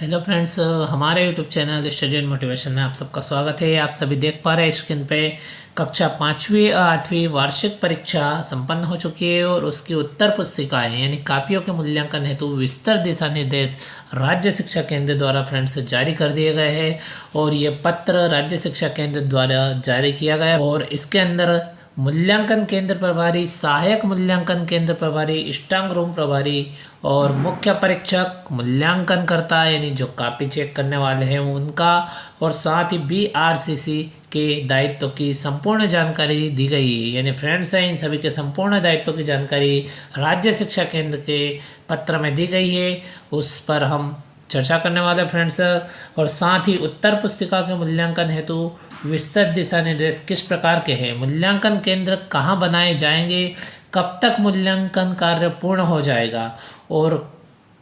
Hello friends, हमारे YouTube channel study and motivation में आप सबका स्वागत है। आप सभी देख पा रहे हैं स्क्रीन पे कक्षा 5वीं और 8वीं वार्षिक परीक्षा संपन्न हो चुकी है और उसकी उत्तर पुस्तिकाएं यानी कापियों के मूल्यांकन हेतु विस्तृत दिशा निर्देश राज्य शिक्षा केंद्र द्वारा फ्रेंड्स जारी कर दिए गए हैं। और ये पत्र राज्य शिक्षा केंद्र द्वारा जारी किया गया और इसके अंदर मूल्यांकन केंद्र प्रभारी, सहायक मूल्यांकन केंद्र प्रभारी, स्ट्रांग रूम प्रभारी और मुख्य परीक्षक, मूल्यांकनकर्ता यानी जो कॉपी चेक करने वाले हैं उनका और साथ ही बीआरसीसी के दायित्व की संपूर्ण जानकारी दी गई है। यानी फ्रेंड्स इन सभी के संपूर्ण दायित्व की जानकारी राज्य शिक्षा केंद्र के पत्र में दी गई है, उस पर हम चर्चा करने वाले फ्रेंड्स। और साथ ही उत्तर पुस्तिका के मूल्यांकन हेतु विस्तृत दिशा निर्देश किस प्रकार के हैं, मूल्यांकन केंद्र कहाँ बनाए जाएंगे, कब तक मूल्यांकन कार्य पूर्ण हो जाएगा और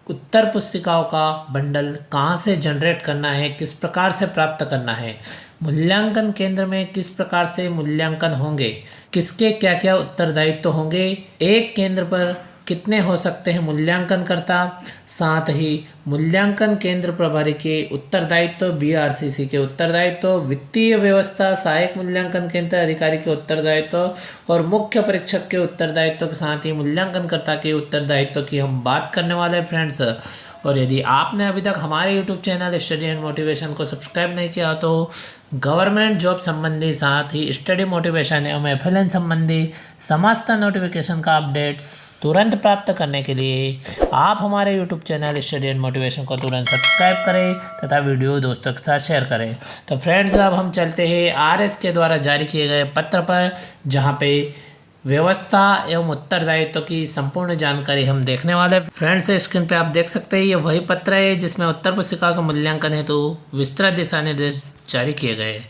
उत्तर पुस्तिकाओं का बंडल कहाँ से जनरेट करना है, किस प्रकार से प्राप्त करना है, मूल्यांकन केंद्र में किस प्रकार से मूल्यांकन होंगे, किसके क्या क्या उत्तरदायित्व होंगे, एक केंद्र पर कितने हो सकते हैं मूल्यांकनकर्ता, साथ ही मूल्यांकन केंद्र प्रभारी के उत्तरदायित्व, बीआरसीसी के उत्तरदायित्व, वित्तीय व्यवस्था, सहायक मूल्यांकन केंद्र अधिकारी के उत्तरदायित्व और मुख्य परीक्षक के उत्तरदायित्व के साथ ही मूल्यांकनकर्ता के उत्तरदायित्व की हम बात करने वाले हैं फ्रेंड्स। और यदि आपने अभी तक हमारे YouTube channel study and motivation को सब्सक्राइब नहीं किया तो गवर्नमेंट जॉब संबंधी, साथ ही स्टडी मोटिवेशन एवं एफएलएन संबंधी समस्त नोटिफिकेशन का अपडेट्स तुरंत प्राप्त करने के लिए आप हमारे YouTube channel study and motivation को तुरंत सब्सक्राइब करें तथा वीडियो दोस्तों के साथ शेयर करें। तो फ्रेंड्स अब हम चलते हैं आरएस के द्वारा जारी किए गए पत्र पर, जहां पे व्यवस्था एवं उत्तरदायित्व की संपूर्ण जानकारी हम देखने वाले फ्रेंड्स। स्क्रीन पे आप देख सकते हैं ये वही पत्र है जिसमें उत्तर पुस्तिका का मूल्यांकन हेतु विस्तृत दिशा निर्देश जारी किए गए।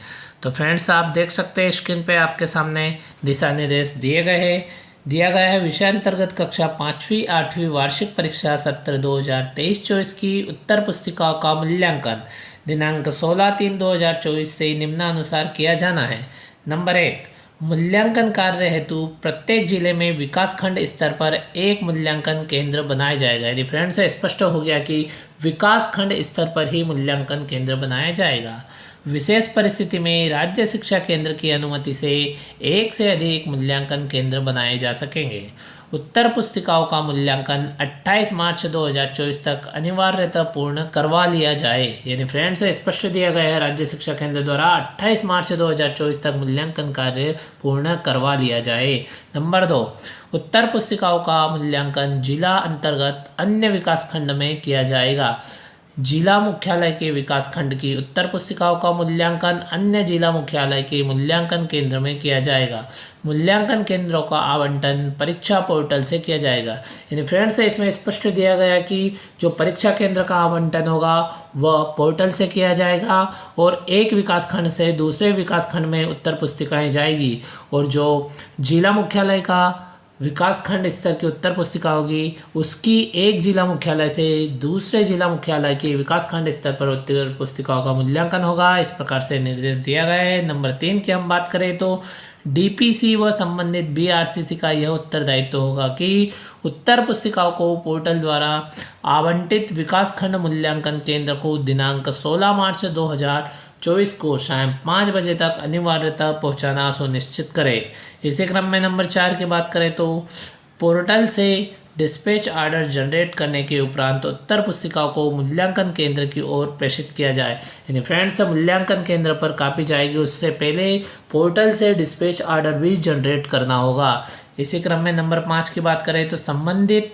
तो फ्रेंड्स आप देख सकते हैं स्क्रीन पे आपके सामने दिशा निर्देश दिया गया है। विषयांतर्गत कक्षा 5वीं 8वीं वार्षिक परीक्षा सत्र 2023-24 की उत्तर पुस्तिकाओं का मूल्यांकन दिनांक 16/3/2024 से निम्नानुसार किया जाना है। नंबर 1, मूल्यांकन कार्य हेतु प्रत्येक जिले में विकासखंड स्तर पर एक मूल्यांकन केंद्र बनाया जाएगा। यदि फ्रेंड्स स्पष्ट हो गया कि विकासखंड स्तर पर ही मूल्यांकन केंद्र बनाया जाएगा। विशेष परिस्थिति में राज्य शिक्षा केंद्र की अनुमति से एक से अधिक मूल्यांकन केंद्र बनाए जा सकेंगे। उत्तर पुस्तिकाओं का मूल्यांकन 28 मार्च 2024 तक अनिवार्यतः पूर्ण करवा लिया जाए। यानी फ्रेंड्स स्पष्ट दिया गया है राज्य शिक्षा केंद्र द्वारा 28 मार्च 2024 तक मूल्यांकन कार्य पूर्ण करवा लिया जाए। नंबर 2, उत्तर पुस्तिकाओं का मूल्यांकन जिला अंतर्गत अन्य विकासखंड में किया जाएगा। जिला मुख्यालय के विकासखंड की उत्तर पुस्तिकाओं का मूल्यांकन अन्य जिला मुख्यालय के मूल्यांकन केंद्र में किया जाएगा। मूल्यांकन केंद्रों का आवंटन परीक्षा पोर्टल से किया जाएगा। यानी फ्रेंड्स इसमें स्पष्ट दिया गया कि जो परीक्षा केंद्र का आवंटन होगा वह पोर्टल से किया जाएगा और एक विकासखंड से दूसरे विकासखंड में उत्तर पुस्तिकाएं जाएगी और जो जिला मुख्यालय का विकासखंड स्तर की उत्तर पुस्तिका होगी उसकी एक जिला मुख्यालय से दूसरे जिला मुख्यालय के विकासखंड स्तर पर उत्तर पुस्तिकाओं का मूल्यांकन होगा। इस प्रकार से निर्देश दिया गया है। नंबर 3 की हम बात करें तो डीपीसी व संबंधित बीआरसीसी का यह उत्तरदायित्व होगा कि उत्तर पुस्तिकाओं को पोर्टल द्वारा आवंटित विकासखंड मूल्यांकन केंद्र को दिनांक 16 मार्च 2024 को शाम 5 बजे तक अनिवार्यतः पहुंचाना सुनिश्चित करें। इसी क्रम में नंबर 4 की बात करें तो पोर्टल से डिस्पैच ऑर्डर जनरेट करने के उपरांत उत्तर पुस्तिकाओं को मूल्यांकन केंद्र की ओर प्रेषित किया जाए। यानी फ्रेंड्स मूल्यांकन केंद्र पर कॉपी जाएगी, उससे पहले पोर्टल से डिस्पैच ऑर्डर भी जनरेट करना होगा। इसी क्रम में नंबर 5 की बात करें तो संबंधित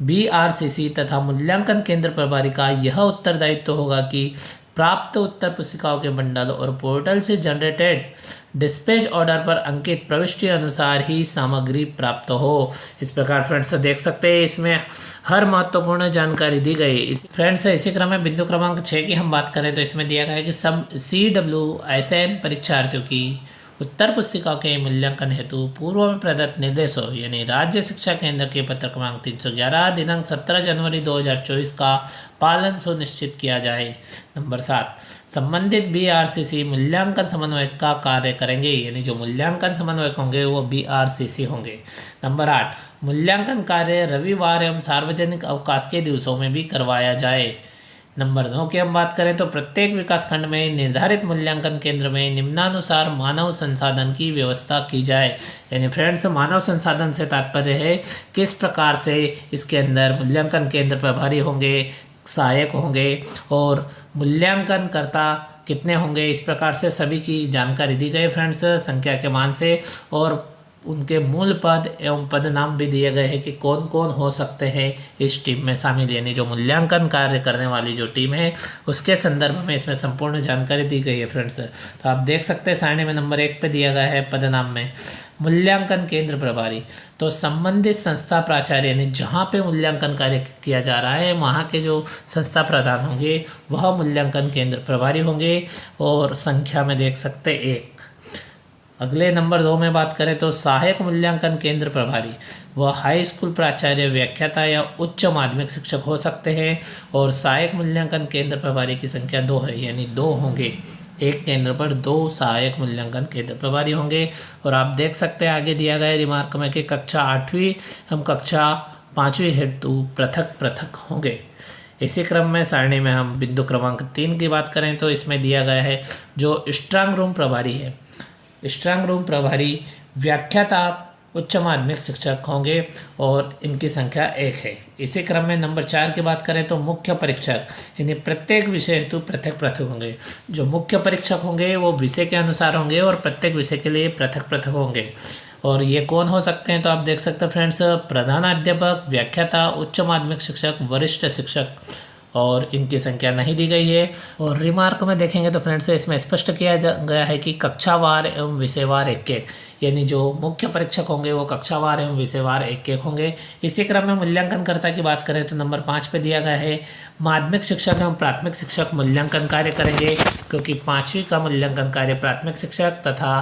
बीआरसीसी तथा मूल्यांकन केंद्र प्रभारी का यह उत्तरदायित्व होगा कि प्राप्त उत्तर पुस्तिकाओं के बंडल और पोर्टल से जनरेटेड डिस्पैच ऑर्डर पर अंकित प्रविष्टि अनुसार ही सामग्री प्राप्त हो। इस प्रकार फ्रेंड्स देख सकते हैं इसमें हर महत्वपूर्ण जानकारी दी गई। फ्रेंड्स इसी क्रम में बिंदु क्रमांक 6 की हम बात करें तो इसमें दिया गया है कि सब CWSN परीक्षार्थियों की उत्तर पुस्तिका के मूल्यांकन हेतु पूर्व में प्रदत्त निर्देशों यानी राज्य शिक्षा केंद्र के पत्र क्रमांक 311 दिनांक 17 जनवरी 2024 का पालन सुनिश्चित किया जाए। नंबर 7, संबंधित बीआरसीसी मूल्यांकन समन्वयक का कार्य करेंगे। यानी जो मूल्यांकन समन्वयक होंगे वो बीआरसीसी होंगे। नंबर 8, मूल्यांकन कार्य रविवार एवं सार्वजनिक अवकाश के दिवसों में भी करवाया जाए। नंबर 9 की हम बात करें तो प्रत्येक विकासखंड में निर्धारित मूल्यांकन केंद्र में निम्नानुसार मानव संसाधन की व्यवस्था की जाए। यानी फ्रेंड्स, मानव संसाधन से तात्पर्य है किस प्रकार से इसके अंदर मूल्यांकन केंद्र प्रभारी होंगे, सहायक होंगे और मूल्यांकनकर्ता कितने होंगे, इस प्रकार से सभी की जानकारी दी गई फ्रेंड्स संख्या के मान से। और उनके मूल पद एवं पद नाम भी दिए गए हैं कि कौन कौन हो सकते हैं इस टीम में शामिल, यानी जो मूल्यांकन कार्य करने वाली जो टीम है उसके संदर्भ में इसमें संपूर्ण जानकारी दी गई है फ्रेंड्स। तो आप देख सकते हैं सारणी में नंबर 1 पे दिया गया है पद नाम में मूल्यांकन केंद्र प्रभारी। तो संबंधित संस्था प्राचार्य यानी जहाँ पे मूल्यांकन कार्य किया जा रहा है वहाँ के जो संस्था प्रधान होंगे वह मूल्यांकन केंद्र प्रभारी होंगे और संख्या में देख सकते 1। अगले नंबर 2 में बात करें तो सहायक मूल्यांकन केंद्र प्रभारी वह हाई स्कूल प्राचार्य, व्याख्याता या उच्च माध्यमिक शिक्षक हो सकते हैं और सहायक मूल्यांकन केंद्र प्रभारी की संख्या 2 है, यानी 2 होंगे। एक केंद्र पर 2 सहायक मूल्यांकन केंद्र प्रभारी होंगे। और आप देख सकते हैं आगे दिया गया रिमार्क में कि कक्षा 8वीं हम कक्षा 5वीं हेतु पृथक पृथक होंगे। इसी क्रम में सारणी में हम बिंदु क्रमांक 3 की बात करें तो इसमें दिया गया है जो स्ट्रांग रूम प्रभारी है। स्ट्रांग रूम प्रभारी व्याख्याता उच्च माध्यमिक शिक्षक होंगे और इनकी संख्या 1 है। इसी क्रम में नंबर 4 की बात करें तो मुख्य परीक्षक यानी प्रत्येक विषय हेतु पृथक पृथक होंगे। जो मुख्य परीक्षक होंगे वो विषय के अनुसार होंगे और प्रत्येक विषय के लिए पृथक पृथक होंगे। और ये कौन हो सकते हैं तो आप देख सकते हैं फ्रेंड्स, प्रधानाध्यापक, व्याख्याता, उच्च माध्यमिक शिक्षक, वरिष्ठ शिक्षक, और इनकी संख्या नहीं दी गई है। और रिमार्क में देखेंगे तो फ्रेंड्स इसमें स्पष्ट किया गया है कि कक्षावार एवं विषयवार एक एक, यानी जो मुख्य परीक्षक होंगे वो कक्षावार एवं विषयवार एक एक होंगे। इसी क्रम में मूल्यांकनकर्ता की बात करें तो नंबर 5 पे दिया गया है माध्यमिक शिक्षक एवं प्राथमिक शिक्षक मूल्यांकन कार्य करेंगे, क्योंकि 5वीं का मूल्यांकन कार्य प्राथमिक शिक्षक तथा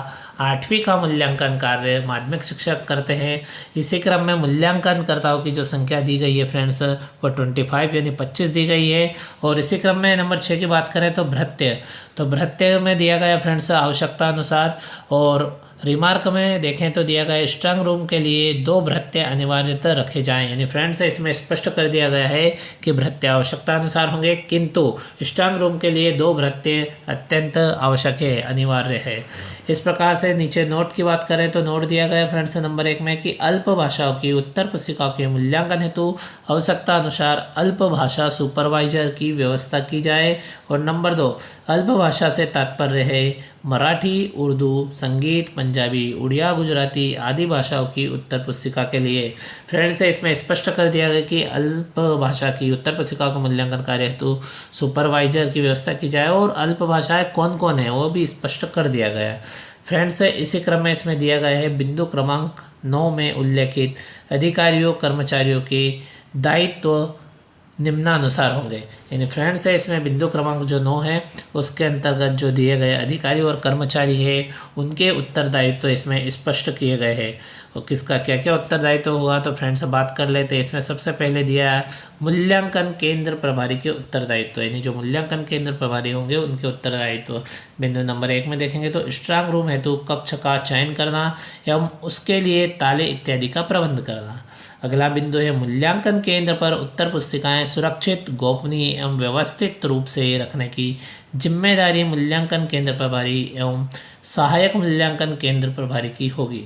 8वीं का मूल्यांकन कार्य माध्यमिक शिक्षक करते हैं। इसी क्रम में मूल्यांकनकर्ताओं की जो संख्या दी गई है फ्रेंड्स वो 25 यानी 25 दी गई है। और इसी क्रम में नंबर 6 की बात करें तो भृत्य, तो भृत्य में दिया गया फ्रेंड्स आवश्यकता अनुसार। और रिमार्क में देखें तो दिया गया स्ट्रांग रूम के लिए 2 भृत्य अनिवार्यतः रखे जाएं, यानी फ्रेंड्स इसमें स्पष्ट कर दिया गया है कि भृत्य आवश्यकता अनुसार होंगे, किंतु स्ट्रांग रूम के लिए 2 भृत्य अत्यंत आवश्यक है, अनिवार्य है। इस प्रकार से नीचे नोट की बात करें तो नोट दिया गया फ्रेंड्स नंबर 1 में कि अल्प भाषाओं की उत्तर पुस्तिकाओं के मूल्यांकन हेतु आवश्यकता अनुसार अल्प भाषा सुपरवाइजर की व्यवस्था की जाए। और नंबर 2, अल्प भाषा से तात्पर्य है मराठी, उर्दू, संगीत, पंजाबी, उड़िया, गुजराती आदि भाषाओं की उत्तर पुस्तिका के लिए। फ्रेंड्स इसमें स्पष्ट कर दिया गया कि अल्प भाषा की उत्तर पुस्तिका का मूल्यांकन कार्य हेतु सुपरवाइजर की व्यवस्था की जाए और अल्प भाषाएं कौन कौन है वो भी स्पष्ट कर दिया गया है। फ्रेंड्स इसी क्रम में इसमें दिया गया है बिंदु क्रमांक 9 में उल्लेखित अधिकारियों कर्मचारियों के दायित्व निम्नानुसार होंगे। यानी फ्रेंड्स है इसमें बिंदु क्रमांक जो 9 है उसके अंतर्गत जो दिए गए अधिकारी और कर्मचारी है उनके उत्तरदायित्व इसमें स्पष्ट किए गए हैं। और किसका क्या क्या उत्तरदायित्व होगा तो फ्रेंड्स बात कर लेते हैं। इसमें सबसे पहले दिया है मूल्यांकन केंद्र प्रभारी के उत्तरदायित्व, यानी जो मूल्यांकन केंद्र प्रभारी होंगे उनके उत्तरदायित्व। बिंदु नंबर 1 में देखेंगे तो स्ट्रांग रूम हेतु कक्ष का चयन करना एवं उसके लिए ताले इत्यादि का प्रबंध करना। अगला बिंदु है मूल्यांकन केंद्र पर उत्तर पुस्तिकाएं सुरक्षित, गोपनीय एवं व्यवस्थित रूप से रखने की जिम्मेदारी मूल्यांकन केंद्र प्रभारी एवं सहायक मूल्यांकन केंद्र प्रभारी की होगी।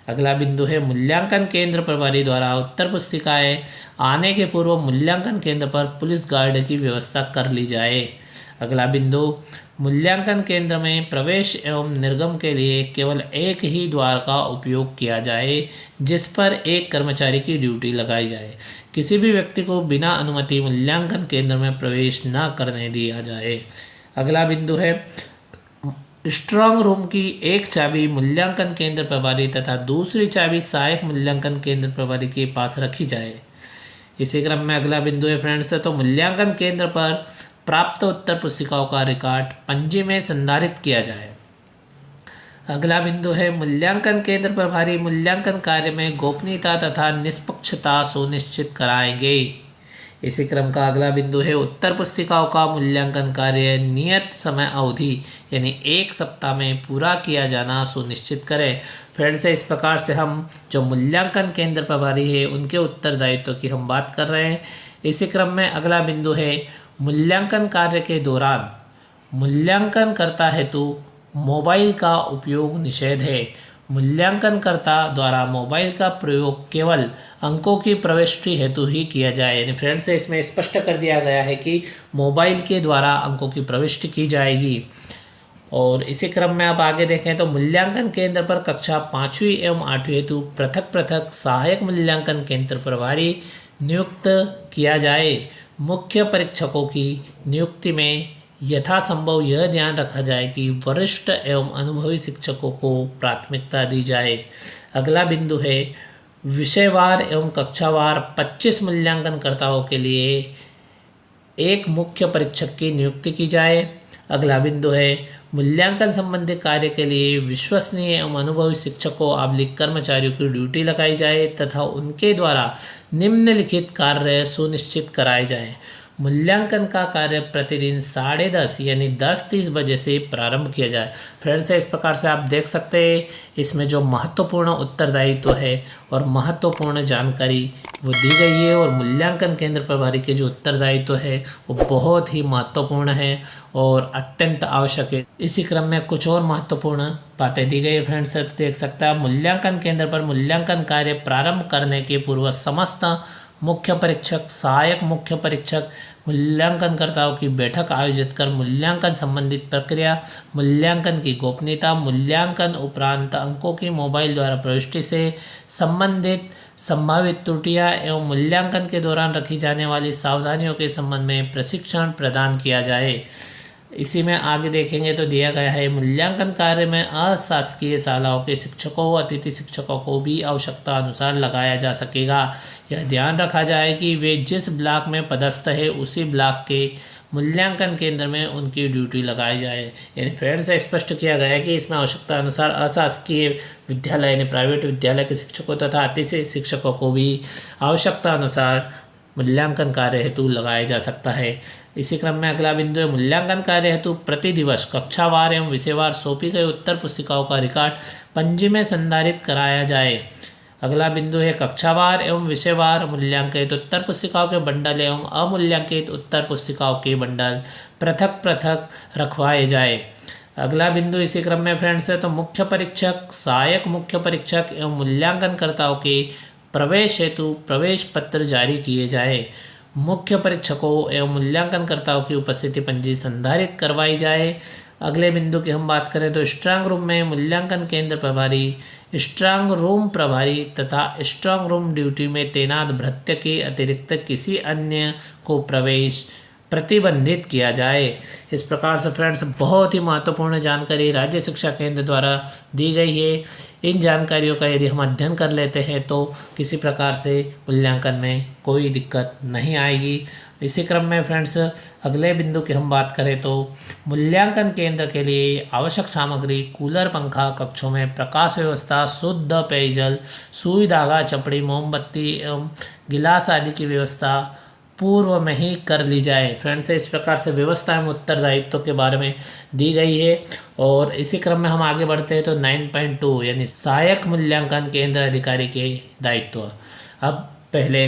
अगला बिंदु है मूल्यांकन केंद्र प्रभारी द्वारा उत्तर पुस्तिकाएं आने के पूर्व मूल्यांकन केंद्र पर पुलिस गार्ड की व्यवस्था कर ली जाए। अगला बिंदु मूल्यांकन केंद्र में प्रवेश एवं निर्गम के लिए केवल एक ही द्वार का उपयोग किया जाए जिस पर एक कर्मचारी की ड्यूटी लगाई जाए। किसी भी व्यक्ति को बिना अनुमति मूल्यांकन केंद्र में प्रवेश न करने दिया जाए। अगला बिंदु है स्ट्रांग रूम की एक चाबी मूल्यांकन केंद्र प्रभारी तथा दूसरी चाबी सहायक मूल्यांकन केंद्र प्रभारी के पास रखी जाए। इसी क्रम में अगला बिंदु है फ्रेंड्स तो मूल्यांकन केंद्र पर प्राप्त उत्तर पुस्तिकाओं का रिकॉर्ड पंजी में संधारित किया जाए। अगला बिंदु है मूल्यांकन केंद्र प्रभारी मूल्यांकन कार्य में गोपनीयता तथा निष्पक्षता सुनिश्चित कराएंगे। इसी क्रम का अगला बिंदु है उत्तर पुस्तिकाओं का मूल्यांकन कार्य नियत समय अवधि यानी 1 सप्ताह में पूरा किया जाना सुनिश्चित करें। फ्रेंड्स इस प्रकार से हम जो मूल्यांकन केंद्र प्रभारी है उनके उत्तरदायित्व की हम बात कर रहे हैं। इसी क्रम में अगला बिंदु है मूल्यांकन कार्य के दौरान मूल्यांकनकर्ता हेतु मोबाइल का उपयोग निषेध है। मूल्यांकनकर्ता द्वारा मोबाइल का प्रयोग केवल अंकों की प्रविष्टि हेतु ही किया जाए। यानी फ्रेंड्स इसमें स्पष्ट कर दिया गया है कि मोबाइल के द्वारा अंकों की प्रविष्टि की जाएगी। और इसी क्रम में आप आगे देखें तो मूल्यांकन केंद्र पर कक्षा 5वीं एवं 8वीं हेतु पृथक पृथक सहायक मूल्यांकन केंद्र प्रभारी नियुक्त किया जाए। मुख्य परीक्षकों की नियुक्ति में यथासंभव यह ध्यान रखा जाए कि वरिष्ठ एवं अनुभवी शिक्षकों को प्राथमिकता दी जाए। अगला बिंदु है विषयवार एवं कक्षावार 25 मूल्यांकनकर्ताओं के लिए एक मुख्य परीक्षक की नियुक्ति की जाए। अगला बिंदु है मूल्यांकन संबंधी कार्य के लिए विश्वसनीय एवं अनुभवी शिक्षकों आबलिक कर्मचारियों की ड्यूटी लगाई जाए तथा उनके द्वारा निम्नलिखित कार्य सुनिश्चित कराए जाए। मूल्यांकन का कार्य प्रतिदिन 10:30 यानी 10:30 बजे से प्रारंभ किया जाए। फ्रेंड्स इस प्रकार से आप देख सकते हैं इसमें जो महत्वपूर्ण उत्तरदायित्व है और महत्वपूर्ण जानकारी वो दी गई है और मूल्यांकन केंद्र प्रभारी के जो उत्तरदायित्व है वो बहुत ही महत्वपूर्ण है और अत्यंत आवश्यक है। इसी क्रम में कुछ और महत्वपूर्ण बातें दी गई है। फ्रेंड्स तो देख सकते हैं मूल्यांकन केंद्र पर मूल्यांकन कार्य प्रारंभ करने के पूर्व समस्त मुख्य परीक्षक, सहायक मुख्य परीक्षक मूल्यांकनकर्ताओं की बैठक आयोजित कर मूल्यांकन संबंधित प्रक्रिया, मूल्यांकन की गोपनीयता, मूल्यांकन उपरांत अंकों की मोबाइल द्वारा प्रविष्टि से संबंधित संभावित त्रुटियां एवं मूल्यांकन के दौरान रखी जाने वाली सावधानियों के संबंध में प्रशिक्षण प्रदान किया जाए। इसी में आगे देखेंगे तो दिया गया है मूल्यांकन कार्य में अशासकीय शालाओं के शिक्षकों व अतिथि शिक्षकों को भी आवश्यकता अनुसार लगाया जा सकेगा। यह ध्यान रखा जाए कि वे जिस ब्लॉक में पदस्थ है उसी ब्लॉक के मूल्यांकन केंद्र में उनकी ड्यूटी लगाई जाए। यानी फ्रेंड्स स्पष्ट किया गया है कि इसमें आवश्यकता अनुसार अशासकीय विद्यालय यानी प्राइवेट विद्यालय के शिक्षकों तथा अतिथि शिक्षकों को भी आवश्यकता अनुसार मूल्यांकन कार्य हेतु लगाया जा सकता है। इसी क्रम में अगला बिंदु है मूल्यांकन कार्य हेतु प्रति दिवस कक्षावार एवं विषयवार सौंपी गई उत्तर पुस्तिकाओं का रिकॉर्ड पंजी में संधारित कराया जाए। अगला बिंदु है कक्षावार एवं विषयवार मूल्यांकित उत्तर पुस्तिकाओं के बंडल एवं अमूल्यांकित उत्तर पुस्तिकाओं के बंडल पृथक पृथक रखवाए जाए। अगला बिंदु इसी क्रम में फ्रेंड्स है तो मुख्य परीक्षक, सहायक मुख्य परीक्षक एवं मूल्यांकनकर्ताओं के प्रवेश हेतु प्रवेश पत्र जारी किए जाए। मुख्य परीक्षकों एवं मूल्यांकनकर्ताओं की उपस्थिति पंजी संधारित करवाई जाए। अगले बिंदु की हम बात करें तो स्ट्रांग रूम में मूल्यांकन केंद्र प्रभारी, स्ट्रांग रूम प्रभारी तथा स्ट्रांग रूम ड्यूटी में तैनात भृत्य के अतिरिक्त किसी अन्य को प्रवेश प्रतिबंधित किया जाए। इस प्रकार से फ्रेंड्स बहुत ही महत्वपूर्ण जानकारी राज्य शिक्षा केंद्र द्वारा दी गई है। इन जानकारियों का यदि हम अध्ययन कर लेते हैं तो किसी प्रकार से मूल्यांकन में कोई दिक्कत नहीं आएगी। इसी क्रम में फ्रेंड्स अगले बिंदु की हम बात करें तो मूल्यांकन केंद्र के लिए आवश्यक सामग्री कूलर, पंखा, कक्षों में प्रकाश व्यवस्था, शुद्ध पेयजल, सुई, धागा, चपड़ी, मोमबत्ती एवं गिलास आदि की व्यवस्था पूर्व में ही कर ली जाए। फ्रेंड्स इस प्रकार से व्यवस्था एवं उत्तरदायित्व के बारे में दी गई है। और इसी क्रम में हम आगे बढ़ते हैं तो 9.2 यानी सहायक मूल्यांकन केंद्र अधिकारी के दायित्व। अब पहले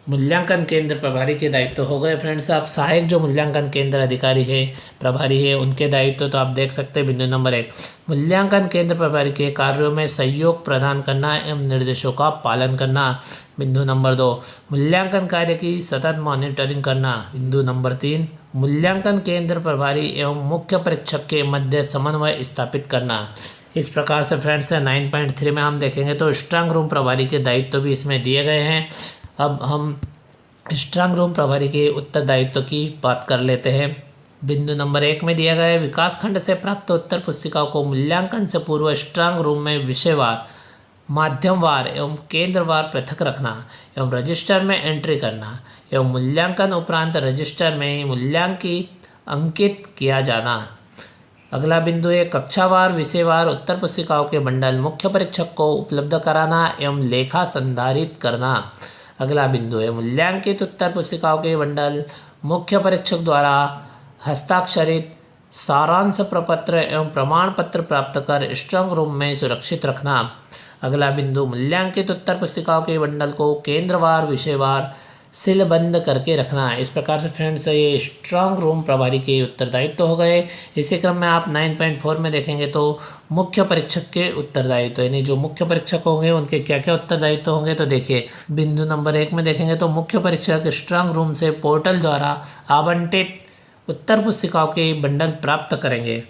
मूल्यांकन केंद्र प्रभारी के दायित्व हो गए। फ्रेंड्स आप सहायक जो मूल्यांकन केंद्र अधिकारी है, प्रभारी है, उनके दायित्व तो आप देख सकते हैं। बिंदु नंबर 1 मूल्यांकन केंद्र प्रभारी के कार्यों में सहयोग प्रदान करना एवं निर्देशों का पालन करना। बिंदु नंबर 2 मूल्यांकन कार्य की सतत मॉनिटरिंग करना। बिंदु नंबर 3 मूल्यांकन केंद्र प्रभारी एवं मुख्य परीक्षक के मध्य समन्वय स्थापित करना। इस प्रकार से फ्रेंड्स 9.3 में हम देखेंगे तो स्ट्रांग रूम प्रभारी के दायित्व भी इसमें दिए गए हैं। अब हम स्ट्रांग रूम प्रभारी के उत्तरदायित्व की बात कर लेते हैं। बिंदु नंबर 1 में दिया गया है विकास खंड से प्राप्त उत्तर पुस्तिकाओं को मूल्यांकन से पूर्व स्ट्रांग रूम में विषयवार, माध्यमवार एवं केंद्रवार पृथक रखना एवं रजिस्टर में एंट्री करना एवं मूल्यांकन उपरांत रजिस्टर में मूल्यांकित अंकित किया जाना। अगला बिंदु है कक्षावार, विषयवार उत्तर पुस्तिकाओं के बंडल मुख्य परीक्षक को उपलब्ध कराना एवं लेखा संधारित करना। अगला बिंदु है मूल्यांकित उत्तर पुस्तिकाओं के बंडल मुख्य परीक्षक द्वारा हस्ताक्षरित सारांश प्रपत्र एवं प्रमाण पत्र प्राप्त कर स्ट्रांग रूम में सुरक्षित रखना। अगला बिंदु मूल्यांकित उत्तर पुस्तिकाओं के बंडल को केंद्रवार, विषयवार सीलबंद करके रखना है। इस प्रकार से फ्रेंड्स ये स्ट्रांग रूम प्रभारी के उत्तरदायित्व हो गए। इसी क्रम में आप 9.4 में देखेंगे तो मुख्य परीक्षक के उत्तरदायित्व, यानी जो मुख्य परीक्षक होंगे उनके क्या क्या उत्तरदायित्व होंगे। तो देखिए बिंदु नंबर 1 में देखेंगे तो मुख्य परीक्षक स्ट्रांग रूम से पोर्टल द्वारा आवंटित उत्तर पुस्तिकाओं के बंडल प्राप्त करेंगे।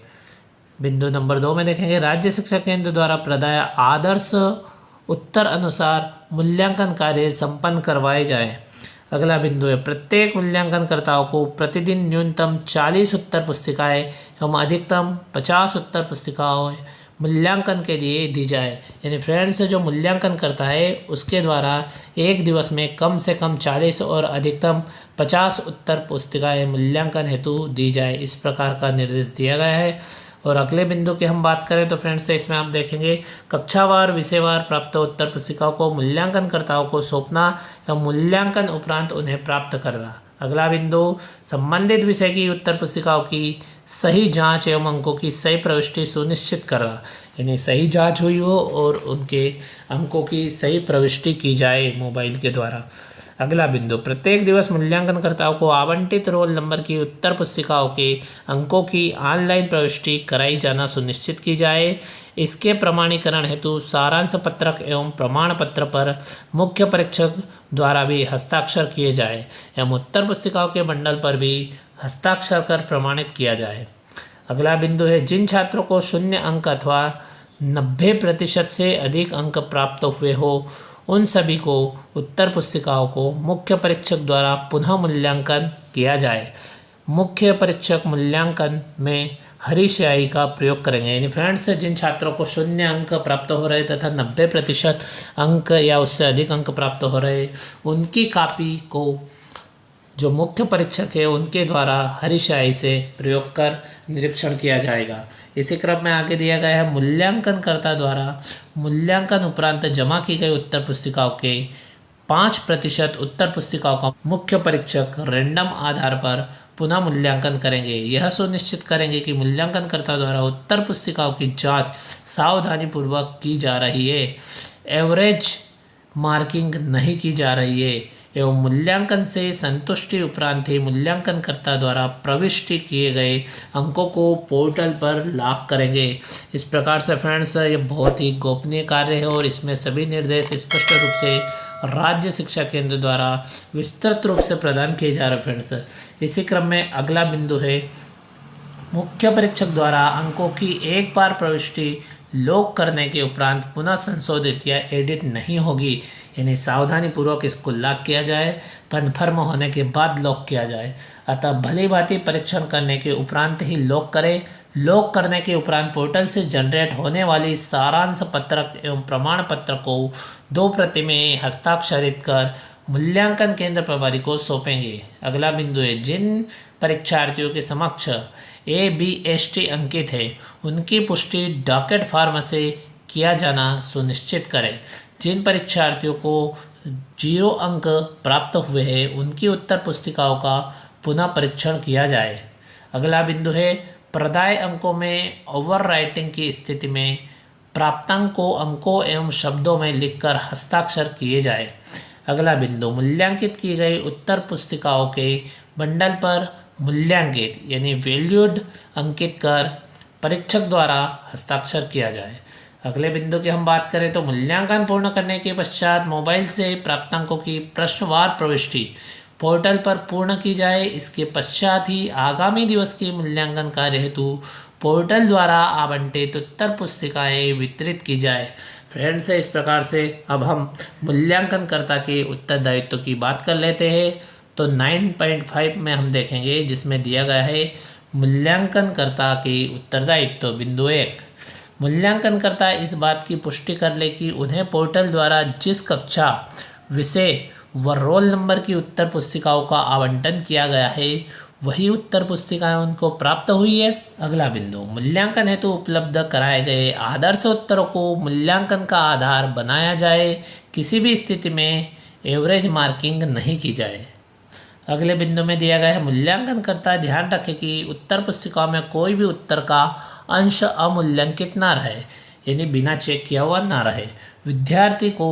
बिंदु नंबर 2 में देखेंगे राज्य शिक्षा केंद्र द्वारा प्रदाय आदर्श उत्तर अनुसार मूल्यांकन कार्य संपन्न करवाए जाएं। अगला बिंदु है प्रत्येक मूल्यांकनकर्ताओं को प्रतिदिन न्यूनतम 40 उत्तर पुस्तिकाएं एवं अधिकतम 50 उत्तर पुस्तिकाओं मूल्यांकन के लिए दी जाए। यानी फ्रेंड्स जो मूल्यांकन करता है उसके द्वारा एक दिवस में कम से कम 40 और अधिकतम 50 उत्तर पुस्तिकाएं मूल्यांकन हेतु दी जाए, इस प्रकार का निर्देश दिया गया है। और अगले बिंदु की हम बात करें तो फ्रेंड्स इसमें आप देखेंगे कक्षावार विषयवार प्राप्त उत्तर पुस्तिकाओं को मूल्यांकनकर्ताओं को सौंपना या मूल्यांकन उपरांत उन्हें प्राप्त करना। अगला बिंदु संबंधित विषय की उत्तर पुस्तिकाओं की सही जांच एवं अंकों की सही प्रविष्टि सुनिश्चित करना, यानी सही जांच हुई हो और उनके अंकों की सही प्रविष्टि की जाए मोबाइल के द्वारा। अगला बिंदु प्रत्येक दिवस मूल्यांकनकर्ताओं को आवंटित रोल नंबर की उत्तर पुस्तिकाओं के अंकों की ऑनलाइन प्रविष्टि कराई जाना सुनिश्चित की जाए। इसके प्रमाणीकरण हेतु सारांश पत्रक एवं प्रमाण पत्र पर मुख्य परीक्षक द्वारा भी हस्ताक्षर किए जाए एवं उत्तर पुस्तिकाओं के बंडल पर भी हस्ताक्षर कर प्रमाणित किया जाए। अगला बिंदु है जिन छात्रों को 0 अंक अथवा 90% से अधिक अंक प्राप्त हुए हो उन सभी को उत्तर पुस्तिकाओं को मुख्य परीक्षक द्वारा पुनः मूल्यांकन किया जाए। मुख्य परीक्षक मूल्यांकन में हरी स्याही का प्रयोग करेंगे। यानी फ्रेंड्स जिन छात्रों को 0 अंक प्राप्त हो रहे तथा 90% अंक या उससे अधिक अंक प्राप्त हो रहे उनकी कॉपी को जो मुख्य परीक्षक है उनके द्वारा हरी स्याही से प्रयोग कर निरीक्षण किया जाएगा। इसी क्रम में आगे दिया गया है मूल्यांकनकर्ता द्वारा मूल्यांकन उपरांत जमा की गई उत्तर पुस्तिकाओं के 5% उत्तर पुस्तिकाओं का मुख्य परीक्षक रैंडम आधार पर पुनः मूल्यांकन करेंगे। यह सुनिश्चित करेंगे कि मूल्यांकनकर्ता द्वारा उत्तर पुस्तिकाओं की जांच सावधानीपूर्वक की जा रही है, एवरेज मार्किंग नहीं की जा रही है एवं मूल्यांकन से संतुष्टि उपरांत ही मूल्यांकनकर्ता द्वारा प्रविष्टि किए गए अंकों को पोर्टल पर लॉक करेंगे। इस प्रकार से फ्रेंड्स ये बहुत ही गोपनीय कार्य है और इसमें सभी निर्देश स्पष्ट रूप से राज्य शिक्षा केंद्र द्वारा विस्तृत रूप से प्रदान किए जा रहे फ्रेंड्स। इसी क्रम में अगला बिंदु है मुख्य परीक्षक द्वारा अंकों की एक बार प्रविष्टि लॉक करने के उपरांत पुनः संशोधित या एडिट नहीं होगी। यानी सावधानीपूर्वक इसको लॉक किया जाए, कन्फर्म होने के बाद लॉक किया जाए। अतः भली भांति परीक्षण करने के उपरांत ही लॉक करें। लॉक करने के उपरांत पोर्टल से जनरेट होने वाली सारांश पत्रक एवं प्रमाण पत्र को 2 प्रति में हस्ताक्षरित कर मूल्यांकन केंद्र प्रभारी को सौंपेंगे। अगला बिंदु है जिन परीक्षार्थियों के समक्ष ABST अंकित है उनकी पुष्टि डॉकेट फॉर्म से किया जाना सुनिश्चित करें। जिन परीक्षार्थियों को 0 अंक प्राप्त हुए हैं उनकी उत्तर पुस्तिकाओं का पुनः परीक्षण किया जाए। अगला बिंदु है प्रदाय अंकों में ओवर राइटिंग की स्थिति में प्राप्तांक को अंकों एवं शब्दों में लिखकर हस्ताक्षर किए जाए। अगला बिंदु मूल्यांकित की गई उत्तर पुस्तिकाओं के बंडल पर मूल्यांकित यानी वैल्यूड अंकित कर परीक्षक द्वारा हस्ताक्षर किया जाए। अगले बिंदु की हम बात करें तो मूल्यांकन पूर्ण करने के पश्चात मोबाइल से प्राप्तांकों की प्रश्नवार प्रविष्टि पोर्टल पर पूर्ण की जाए। इसके पश्चात ही आगामी दिवस के मूल्यांकन कार्य हेतु पोर्टल द्वारा आवंटित उत्तर पुस्तिकाएं वितरित की जाए। फ्रेंड्स इस प्रकार से अब हम मूल्यांकनकर्ता के उत्तरदायित्व की बात कर लेते हैं। तो 9.5 में हम देखेंगे जिसमें दिया गया है मूल्यांकनकर्ता के उत्तरदायित्व। बिंदु 1 मूल्यांकनकर्ता इस बात की पुष्टि कर ले कि उन्हें पोर्टल द्वारा जिस कक्षा विषय व रोल नंबर की उत्तर पुस्तिकाओं का आवंटन किया गया है वही उत्तर पुस्तिकाएं उनको प्राप्त हुई है। अगला बिंदु मूल्यांकन हेतु उपलब्ध कराए गए आदर्श उत्तरों को मूल्यांकन का आधार बनाया जाए, किसी भी स्थिति में एवरेज मार्किंग नहीं की जाए। अगले बिंदु में दिया गया है मूल्यांकनकर्ता ध्यान रखें कि उत्तर पुस्तिकाओं में कोई भी उत्तर का अंश अमूल्यांकित ना रहे, यानी बिना चेक किया हुआ ना रहे। विद्यार्थी को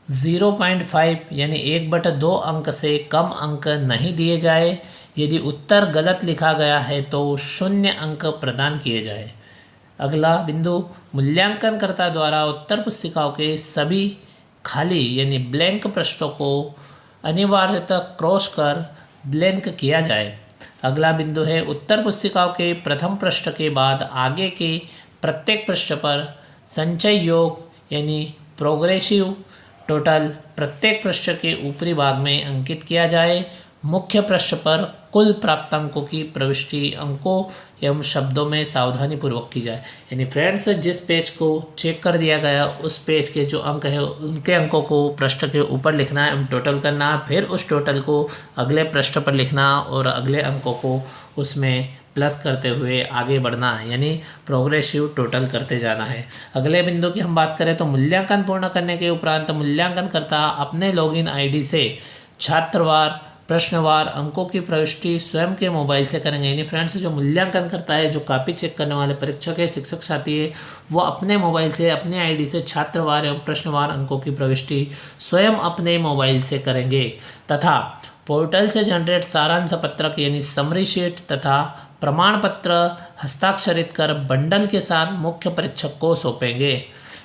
0.5 यानी 1/2 अंक से कम अंक नहीं दिए जाए। यदि उत्तर गलत लिखा गया है तो 0 अंक प्रदान किए जाए। अगला बिंदु, मूल्यांकनकर्ता द्वारा उत्तर पुस्तिकाओं के सभी खाली यानी ब्लैंक पृष्ठों को अनिवार्यतः क्रॉस कर ब्लैंक किया जाए। अगला बिंदु है, उत्तर पुस्तिकाओं के प्रथम पृष्ठ के बाद आगे के प्रत्येक पृष्ठ पर संचय योग यानी प्रोग्रेसिव टोटल प्रत्येक पृष्ठ के ऊपरी भाग में अंकित किया जाए। मुख्य पृष्ठ पर कुल प्राप्तांकों की प्रविष्टि अंकों एवं शब्दों में सावधानी पूर्वक की जाए। यानी फ्रेंड्स, जिस पेज को चेक कर दिया गया उस पेज के जो अंक है उनके अंकों को पृष्ठ के ऊपर लिखना है एवं टोटल करना, फिर उस टोटल को अगले पृष्ठ पर लिखना और अगले अंकों को उसमें प्लस करते हुए आगे बढ़ना है, यानी प्रोग्रेसिव टोटल करते जाना है। अगले बिंदु की हम बात करें तो मूल्यांकन पूर्ण करने के उपरांत मूल्यांकनकर्ता अपने लॉगिन आईडी से छात्रवार प्रश्नवार अंकों की प्रविष्टि स्वयं के मोबाइल से करेंगे। यानी फ्रेंड्स, जो मूल्यांकन करता है, जो कॉपी चेक करने वाले परीक्षक है, शिक्षक साथी है, वो अपने मोबाइल से अपने आईडी से छात्रवार एवं प्रश्नवार अंकों की प्रविष्टि स्वयं अपने मोबाइल से करेंगे तथा पोर्टल से जनरेट सारांश पत्रक यानी समरी शीट तथा प्रमाण पत्र हस्ताक्षरित कर बंडल के साथ मुख्य परीक्षक को सौंपेंगे।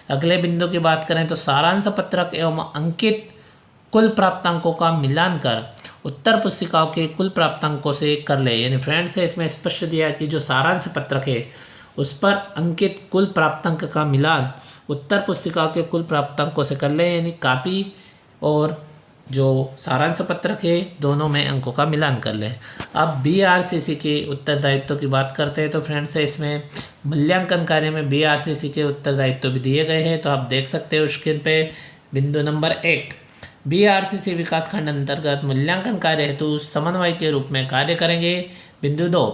अगले बिंदु की बात करें तो सारांश पत्रक एवं अंकित कुल प्राप्तांकों का मिलान कर उत्तर पुस्तिकाओं के कुल प्राप्तांकों से कर ले। यानी फ्रेंड्स, इसमें स्पष्ट दिया कि जो सारांश पत्रक है उस पर अंकित कुल प्राप्तांक का मिलान उत्तर पुस्तिकाओं के कुल प्राप्तांकों से कर ले। यानी कॉपी और जो सारांश पत्रक है दोनों में अंकों का मिलान कर लें। अब बीआरसीसी के उत्तरदायित्व की बात करते हैं तो फ्रेंड्स, इसमें मूल्यांकन कार्य में बीआरसीसी के उत्तरदायित्व भी दिए गए हैं। तो आप देख सकते हो स्क्रीन पे। बिंदु नंबर 1, बीआरसीसी विकासखंड अंतर्गत मूल्यांकन कार्य हेतु समन्वय के रूप में कार्य करेंगे। बिंदु 2,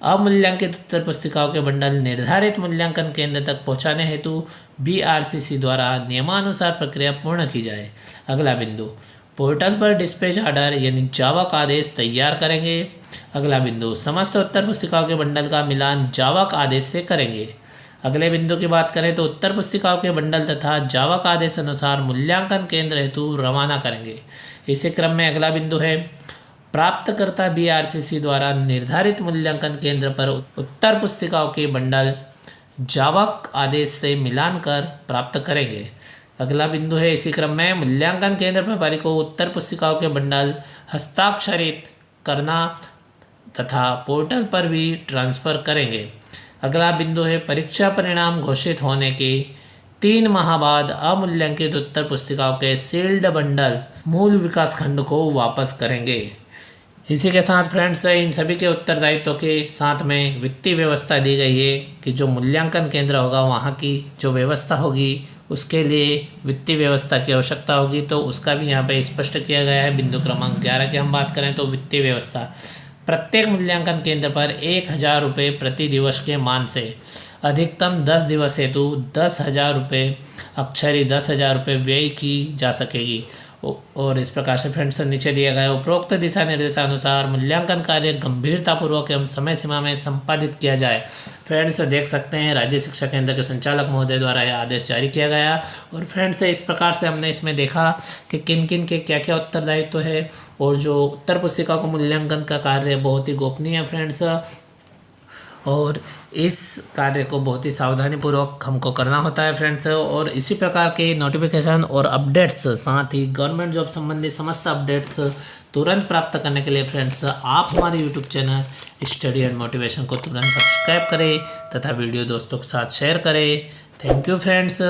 अमूल्यांकित उत्तर पुस्तिकाओं के बंडल निर्धारित मूल्यांकन केंद्र तक पहुंचाने हेतु बीआरसीसी द्वारा नियमानुसार प्रक्रिया पूर्ण की जाए। अगला बिंदु, पोर्टल पर डिस्पैच ऑर्डर यानी जावक आदेश तैयार करेंगे। अगला बिंदु, समस्त उत्तर पुस्तिकाओं के बंडल का मिलान जावक आदेश से करेंगे। अगले बिंदु की बात करें तो उत्तर पुस्तिकाओं के बंडल तथा जावक आदेश अनुसार मूल्यांकन केंद्र हेतु रवाना करेंगे। इसी क्रम में अगला बिंदु है, प्राप्तकर्ता बीआरसीसी द्वारा निर्धारित मूल्यांकन केंद्र पर उत्तर पुस्तिकाओं के बंडल जावक आदेश से मिलान कर प्राप्त करेंगे। अगला बिंदु है, इसी क्रम में मूल्यांकन केंद्र प्रभारी को उत्तर पुस्तिकाओं के बंडल हस्ताक्षरित करना तथा पोर्टल पर भी ट्रांसफ़र करेंगे। अगला बिंदु है, परीक्षा परिणाम घोषित होने के 3 माह बाद अमूल्यांकित उत्तर पुस्तिकाओं के सील्ड बंडल मूल विकासखंड को वापस करेंगे। इसी के साथ फ्रेंड्स, इन सभी के उत्तरदायित्व के साथ में वित्तीय व्यवस्था दी गई है कि जो मूल्यांकन केंद्र होगा वहाँ की जो व्यवस्था होगी उसके लिए वित्तीय व्यवस्था की आवश्यकता होगी, तो उसका भी यहाँ पे स्पष्ट किया गया है। बिंदु क्रमांक 11 की हम बात करें तो वित्तीय व्यवस्था, प्रत्येक मूल्यांकन केंद्र पर 1000 रुपये प्रति दिवस के मान से अधिकतम 10 दिवस हेतु 10,000 रुपये अक्षरी 10,000 रुपये व्यय की जा सकेगी। और इस प्रकार से फ्रेंड्स नीचे दिया गया उपरोक्त दिशा निर्देशानुसार मूल्यांकन कार्य गंभीरतापूर्वक एवं समय सीमा में संपादित किया जाए। फ्रेंड्स देख सकते हैं राज्य शिक्षा केंद्र के संचालक महोदय द्वारा यह आदेश जारी किया गया। और फ्रेंड्स इस प्रकार से हमने इसमें देखा कि किन किन के क्या क्या उत्तरदायित्व है और जो उत्तर पुस्तिका को मूल्यांकन का कार्य बहुत ही गोपनीय है फ्रेंड्स, और इस कार्य को बहुत ही सावधानीपूर्वक हमको करना होता है फ्रेंड्स। और इसी प्रकार के नोटिफिकेशन और अपडेट्स, साथ ही गवर्नमेंट जॉब संबंधी समस्त अपडेट्स तुरंत प्राप्त करने के लिए फ्रेंड्स आप हमारे YouTube channel study and motivation को तुरंत सब्सक्राइब करें तथा वीडियो दोस्तों के साथ शेयर करें। Thank you friends.